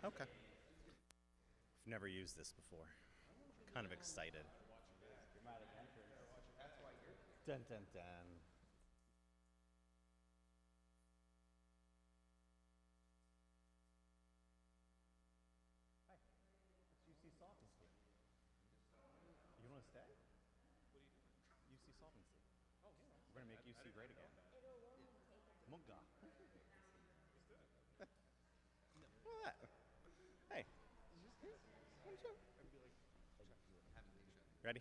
Okay. I've never used this before. Kind of excited. Dun dun dun. Hi, it's UC Solvency. You want to stay? UC Solvency. We're going to make UC great again. Munga. Look at that. Hey. Ready?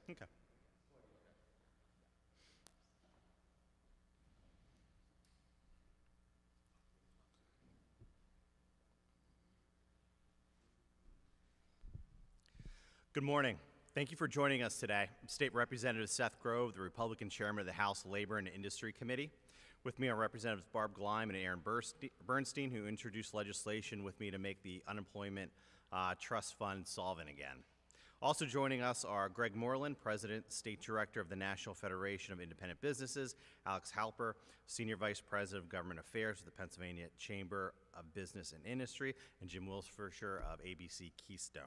Okay. Good morning. Thank you for joining us today. I'm State Representative Seth Grove, the Republican Chairman of the House Labor and Industry Committee. With me are Representatives Barb Gleim and Aaron Bernstein, who introduced legislation with me to make the unemployment trust fund solvent again. Also joining us are Greg Moreland, President, State Director of the National Federation of Independent Businesses, Alex Halper, Senior Vice President of Government Affairs of the Pennsylvania Chamber of Business and Industry, and Jim Wilsfisher of ABC Keystone.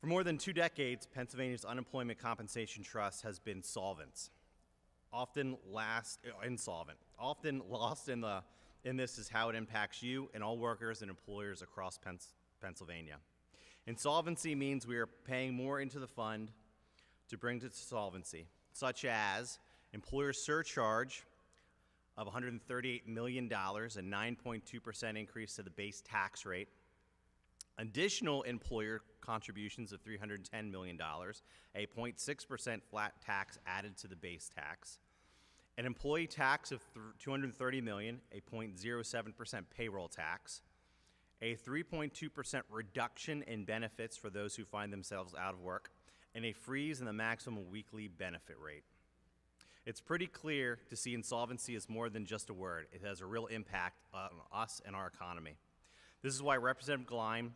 For more than 2 decades, Pennsylvania's Unemployment Compensation Trust has been solvent. Often insolvent. Often lost in this is how it impacts you and all workers and employers across Pennsylvania. Insolvency means we are paying more into the fund to bring to solvency, such as employer surcharge of $138 million, a 9.2% increase to the base tax rate, additional employer contributions of $310 million, a 0.6% flat tax added to the base tax, an employee tax of $230 million, a 0.07% payroll tax, a 3.2% reduction in benefits for those who find themselves out of work, and a freeze in the maximum weekly benefit rate. It's pretty clear to see insolvency as more than just a word. It has a real impact on us and our economy. This is why Representative Gleim,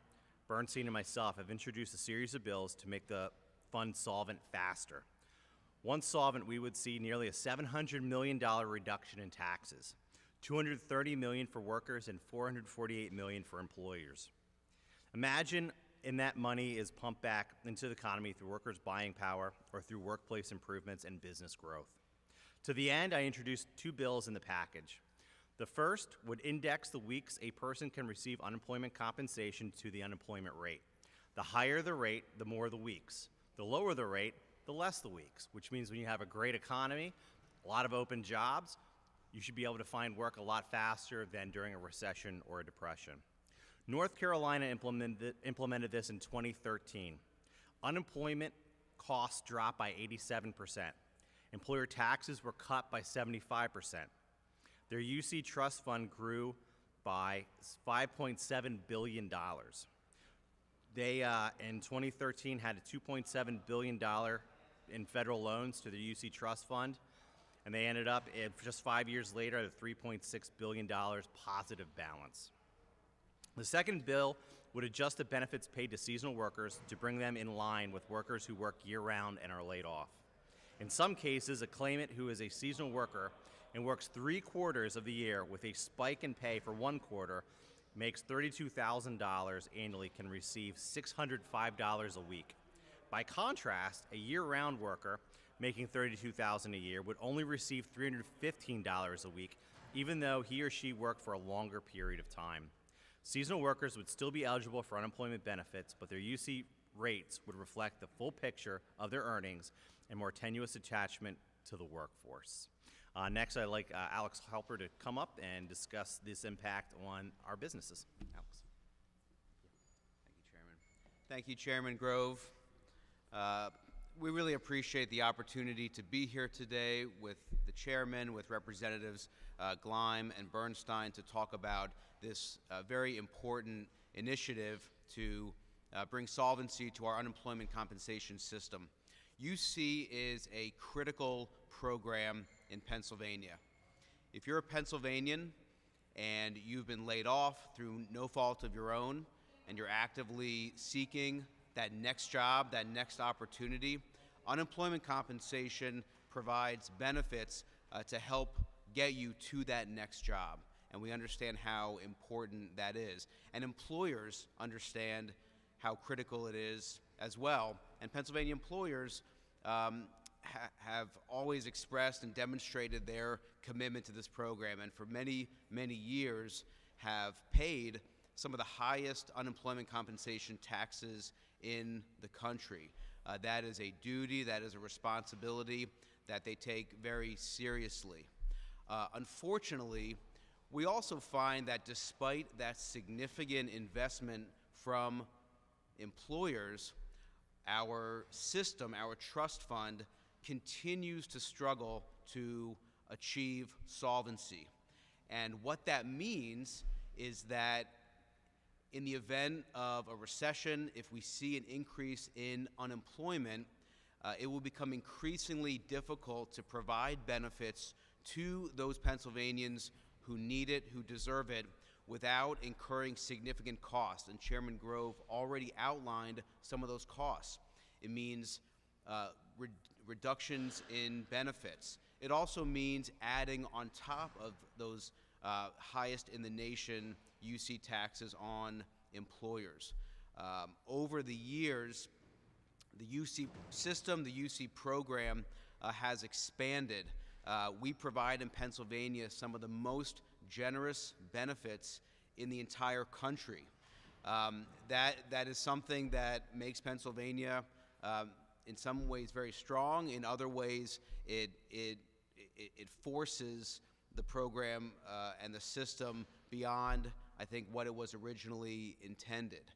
Bernstein, and myself have introduced a series of bills to make the fund solvent faster. Once solvent, we would see nearly a $700 million reduction in taxes, $230 million for workers and $448 million for employers. Imagine that money is pumped back into the economy through workers' buying power or through workplace improvements and business growth. To the end, I introduced 2 bills in the package. The first would index the weeks a person can receive unemployment compensation to the unemployment rate. The higher the rate, the more the weeks. The lower the rate, the less the weeks, which means when you have a great economy, a lot of open jobs, you should be able to find work a lot faster than during a recession or a depression. North Carolina implemented this in 2013. Unemployment costs dropped by 87%. Employer taxes were cut by 75%. Their UC trust fund grew by $5.7 billion. They, in 2013, had a $2.7 billion in federal loans to the UC trust fund, and they ended up, just 5 years later, at a $3.6 billion positive balance. The second bill would adjust the benefits paid to seasonal workers to bring them in line with workers who work year-round and are laid off. In some cases, a claimant who is a seasonal worker and works 3 quarters of the year with a spike in pay for 1 quarter, makes $32,000 annually, can receive $605 a week. By contrast, a year-round worker making $32,000 a year would only receive $315 a week, even though he or she worked for a longer period of time. Seasonal workers would still be eligible for unemployment benefits, but their UC rates would reflect the full picture of their earnings and more tenuous attachment to the workforce. Next, I'd like Alex Halper to come up and discuss this impact on our businesses. Alex. Thank you, Chairman. Thank you, Chairman Grove. We really appreciate the opportunity to be here today with the Chairman, with Representatives Gleim and Bernstein to talk about this very important initiative to bring solvency to our unemployment compensation system. UC is a critical program in Pennsylvania. If you're a Pennsylvanian and you've been laid off through no fault of your own and you're actively seeking that next job, that next opportunity, unemployment compensation provides benefits to help get you to that next job. and we understand how important that is. And employers understand how critical it is as well. And Pennsylvania employers have always expressed and demonstrated their commitment to this program, and for many, many years have paid some of the highest unemployment compensation taxes in the country. That is a duty, that is a responsibility that they take very seriously. Unfortunately, we also find that despite that significant investment from employers, our system, our trust fund, continues to struggle to achieve solvency. And what that means is that in the event of a recession, if we see an increase in unemployment, it will become increasingly difficult to provide benefits to those Pennsylvanians who need it, who deserve it, without incurring significant costs. And Chairman Grove already outlined some of those costs. It means reductions in benefits. It also means adding on top of those highest in the nation UC taxes on employers. Over the years, the UC system, the UC program has expanded. We provide in Pennsylvania some of the most generous benefits in the entire country. That is something that makes Pennsylvania in some ways very strong. In other ways, it forces the program and the system beyond, I think, what it was originally intended.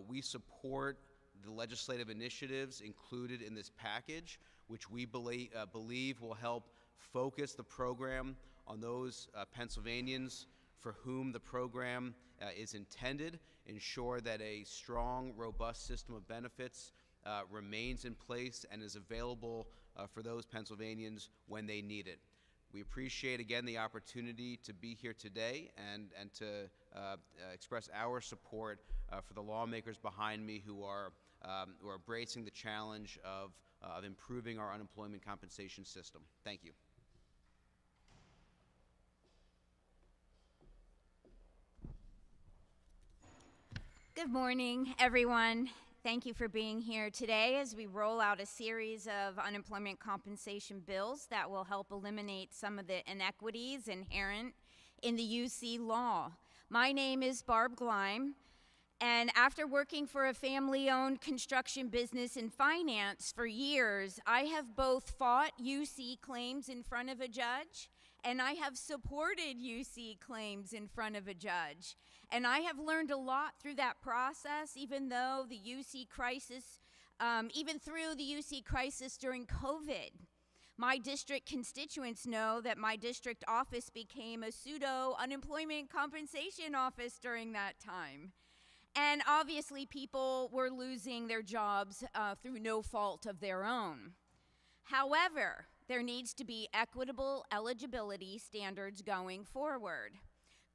We support the legislative initiatives included in this package, which we believe will help focus the program on those Pennsylvanians for whom the program is intended, ensure that a strong, robust system of benefits remains in place and is available for those Pennsylvanians when they need it. We appreciate, again, the opportunity to be here today and to express our support for the lawmakers behind me who are embracing the challenge of improving our unemployment compensation system. Thank you. Good morning, everyone. Thank you for being here today as we roll out a series of unemployment compensation bills that will help eliminate some of the inequities inherent in the UC law. My name is Barb Gleim, and after working for a family-owned construction business in finance for years, I have both fought UC claims in front of a judge, and I have supported UC claims in front of a judge. And I have learned a lot through that process, even through the UC crisis during COVID. My district constituents know that my district office became a pseudo unemployment compensation office during that time. And obviously people were losing their jobs through no fault of their own. However, there needs to be equitable eligibility standards going forward.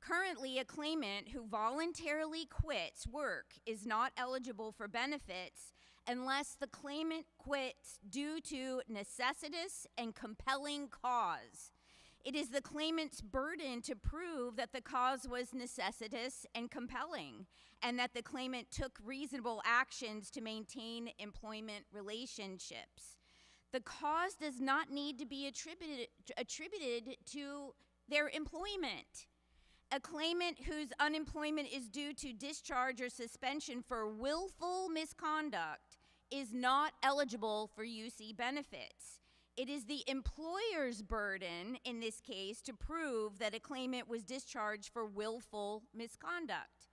Currently, a claimant who voluntarily quits work is not eligible for benefits unless the claimant quits due to necessitous and compelling cause. It is the claimant's burden to prove that the cause was necessitous and compelling, and that the claimant took reasonable actions to maintain employment relationships. The cause does not need to be attributed to their employment. A claimant whose unemployment is due to discharge or suspension for willful misconduct is not eligible for UC benefits. It is the employer's burden, in this case, to prove that a claimant was discharged for willful misconduct.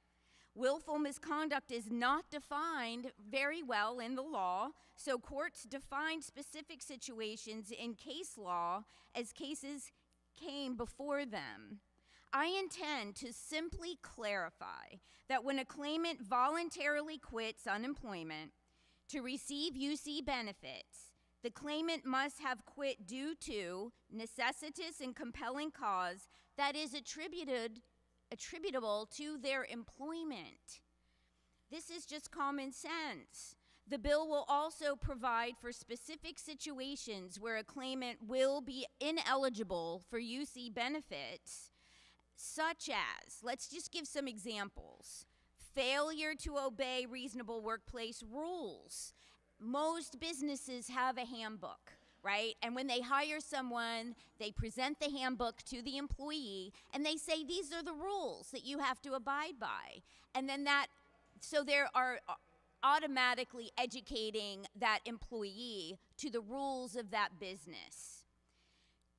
Willful misconduct is not defined very well in the law, so courts define specific situations in case law as cases came before them. I intend to simply clarify that when a claimant voluntarily quits unemployment to receive UC benefits, the claimant must have quit due to necessitous and compelling cause that is attributable to their employment. This is just common sense. The bill will also provide for specific situations where a claimant will be ineligible for UC benefits, such as, let's just give some examples. Failure to obey reasonable workplace rules. Most businesses have a handbook, right? And when they hire someone, they present the handbook to the employee and they say, these are the rules that you have to abide by. And then so there are automatically educating that employee to the rules of that business.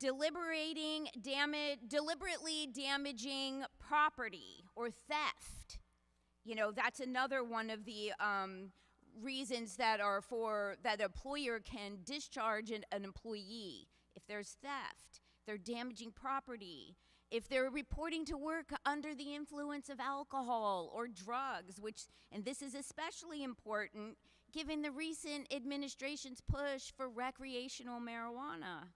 Deliberately damaging property or theft. You know, that's another one of the reasons that that employer can discharge an employee. If there's theft, they're damaging property. If they're reporting to work under the influence of alcohol or drugs, and this is especially important given the recent administration's push for recreational marijuana.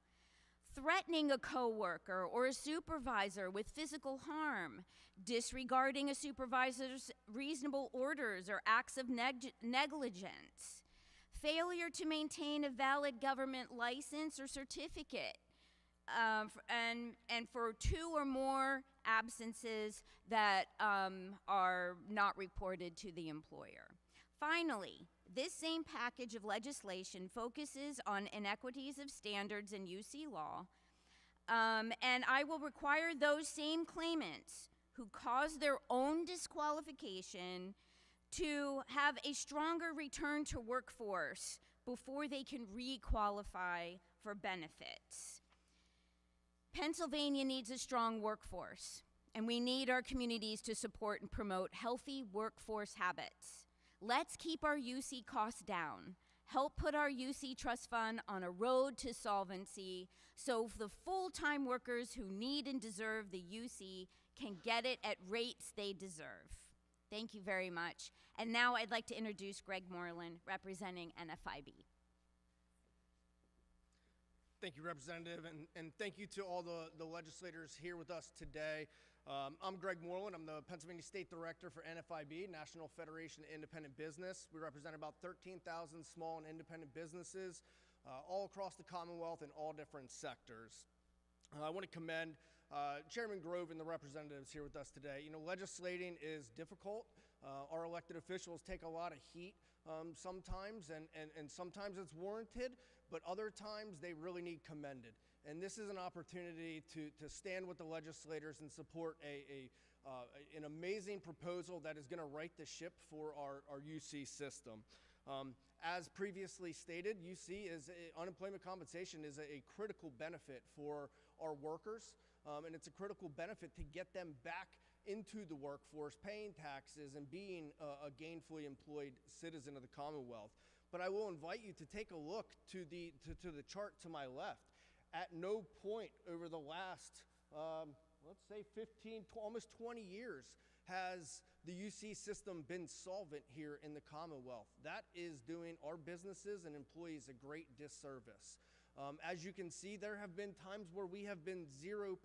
Threatening a coworker or a supervisor with physical harm, disregarding a supervisor's reasonable orders or acts of negligence, failure to maintain a valid government license or certificate, and for 2 or more absences that are not reported to the employer. Finally, this same package of legislation focuses on inequities of standards in UC law, and I will require those same claimants who cause their own disqualification to have a stronger return to workforce before they can re-qualify for benefits. Pennsylvania needs a strong workforce, and we need our communities to support and promote healthy workforce habits. Let's keep our UC costs down, help put our UC Trust Fund on a road to solvency so the full-time workers who need and deserve the UC can get it at rates they deserve. Thank you very much. And now I'd like to introduce Greg Moreland, representing NFIB. Thank you, Representative, and thank you to all the legislators here with us today. I'm Greg Moreland. I'm the Pennsylvania State Director for NFIB, National Federation of Independent Business. We represent about 13,000 small and independent businesses all across the Commonwealth in all different sectors. I want to commend Chairman Grove and the representatives here with us today. You know, legislating is difficult. Our elected officials take a lot of heat sometimes, and sometimes it's warranted, but other times they really need commended. And this is an opportunity to stand with the legislators and support an amazing proposal that is going to right the ship for our UC system. As previously stated, unemployment compensation is a critical benefit for our workers, and it's a critical benefit to get them back into the workforce, paying taxes and being a gainfully employed citizen of the Commonwealth. But I will invite you to take a look to the chart to my left. At no point over the last, let's say 15, almost 20 years, has the UC system been solvent here in the Commonwealth. That is doing our businesses and employees a great disservice. As you can see, there have been times where we have been 0%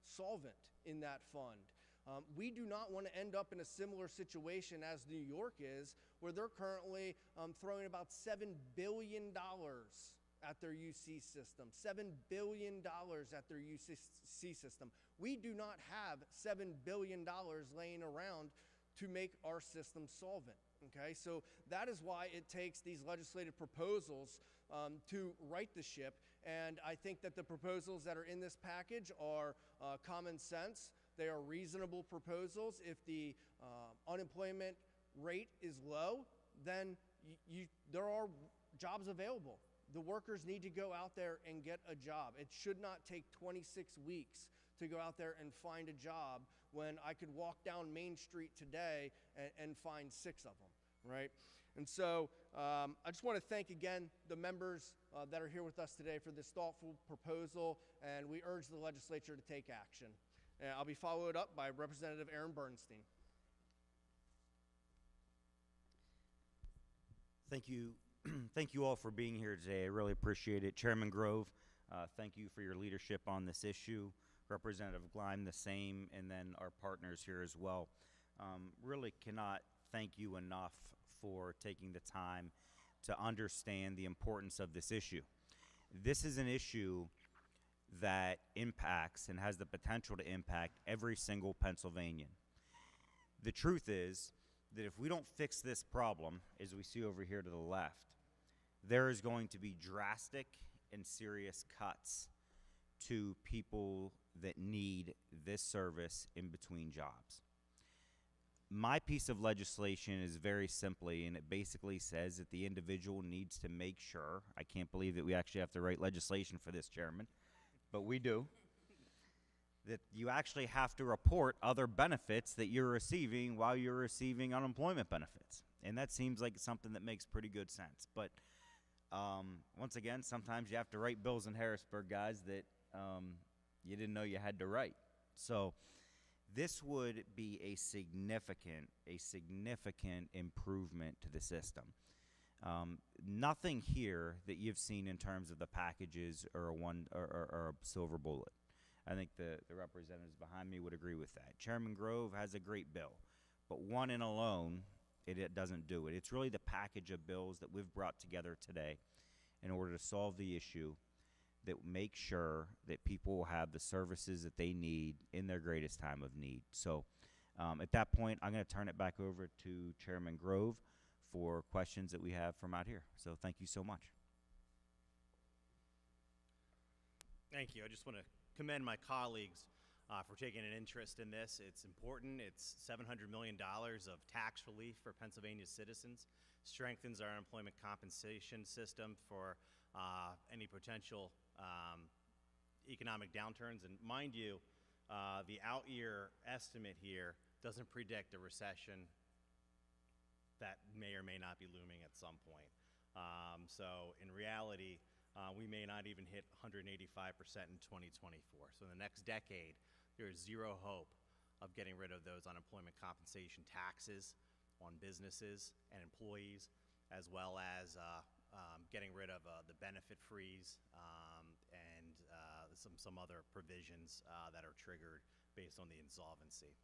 solvent in that fund. We do not want to end up in a similar situation as New York is, where they're currently throwing about $7 billion at their UC system, $7 billion at their UC system. We do not have $7 billion laying around to make our system solvent, okay? So that is why it takes these legislative proposals to right the ship, and I think that the proposals that are in this package are common sense. They are reasonable proposals. If the unemployment rate is low, then there are jobs available. The workers need to go out there and get a job. It should not take 26 weeks to go out there and find a job when I could walk down Main Street today and find 6 of them, right? And so I just want to thank again the members that are here with us today for this thoughtful proposal, and we urge the legislature to take action. And I'll be followed up by Representative Aaron Bernstein. Thank you. Thank you all for being here today. I really appreciate it. Chairman Grove, thank you for your leadership on this issue. Representative Gleim, the same, and then our partners here as well. Really cannot thank you enough for taking the time to understand the importance of this issue. This is an issue that impacts and has the potential to impact every single Pennsylvanian. The truth is that if we don't fix this problem, as we see over here to the left, there is going to be drastic and serious cuts to people that need this service in between jobs. My piece of legislation is very simply, and it basically says that the individual needs to make sure, I can't believe that we actually have to write legislation for this, Chairman, but we do, that you actually have to report other benefits that you're receiving while you're receiving unemployment benefits. And that seems like something that makes pretty good sense. But once again, sometimes you have to write bills in Harrisburg, guys, that you didn't know you had to write. So this would be a significant improvement to the system. Nothing here that you've seen in terms of the packages or a silver bullet. I think the representatives behind me would agree with that. Chairman Grove has a great bill, but one in alone, it doesn't do it. It's really the package of bills that we've brought together today in order to solve the issue, that make sure that people will have the services that they need in their greatest time of need. So at that point, I'm going to turn it back over to Chairman Grove for questions that we have from out here. So thank you so much. Thank you. I just want to commend my colleagues for taking an interest in this. It's important. It's $700 million of tax relief for Pennsylvania citizens, strengthens our unemployment compensation system for any potential economic downturns. And mind you, the out-year estimate here doesn't predict a recession that may or may not be looming at some point. So in reality, we may not even hit 185% in 2024. So in the next decade, there is zero hope of getting rid of those unemployment compensation taxes on businesses and employees, as well as getting rid of the benefit freeze and some other provisions that are triggered based on the insolvency.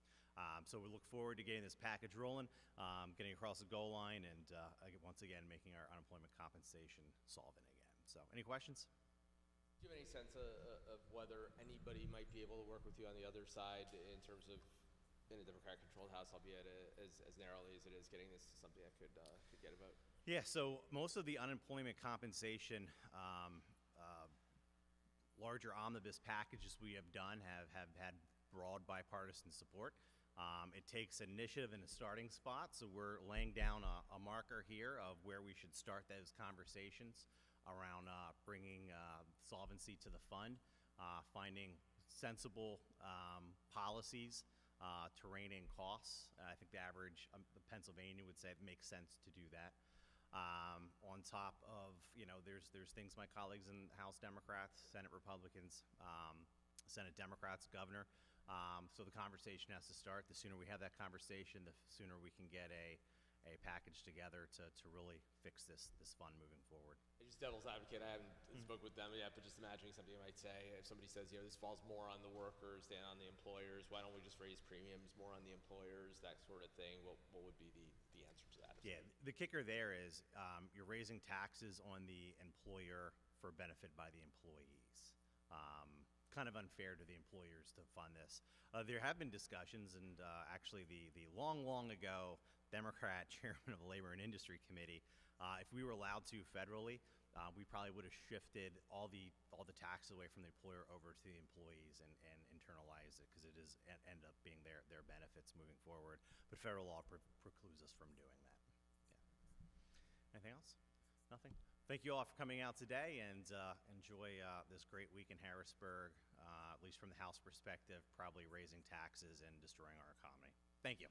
So we look forward to getting this package rolling, getting across the goal line, and once again making our unemployment compensation solvent again. So any questions? Do you have any sense of whether anybody might be able to work with you on the other side in terms of, in a Democrat-controlled House, albeit as narrowly as it is, getting this to something that could get a vote? Yeah, so most of the unemployment compensation larger omnibus packages we have done have had broad bipartisan support. It takes initiative in a starting spot, so we're laying down a marker here of where we should start those conversations around bringing solvency to the fund, finding sensible policies to rein in costs. I think the average Pennsylvania would say it makes sense to do that. On top of, there's things my colleagues in House Democrats, Senate Republicans, Senate Democrats, Governor. So the conversation has to start. The sooner we have that conversation, the sooner we can get a package together to really fix this fund moving forward. Just devil's advocate, I haven't spoke with them yet, but just imagining something you might say, if somebody says, this falls more on the workers than on the employers, why don't we just raise premiums more on the employers, that sort of thing, what would be the answer to that? Yeah, the kicker there is you're raising taxes on the employer for benefit by the employees. Kind of unfair to the employers to fund this. There have been discussions, and actually the long ago Democrat chairman of the Labor and Industry Committee, if we were allowed to federally, we probably would have shifted all the taxes away from the employer over to the employees and internalized it, because it is end up being their benefits moving forward. But federal law precludes us from doing that. Yeah. Anything else? Nothing? Thank you all for coming out today, and enjoy this great week in Harrisburg, at least from the House perspective, probably raising taxes and destroying our economy. Thank you.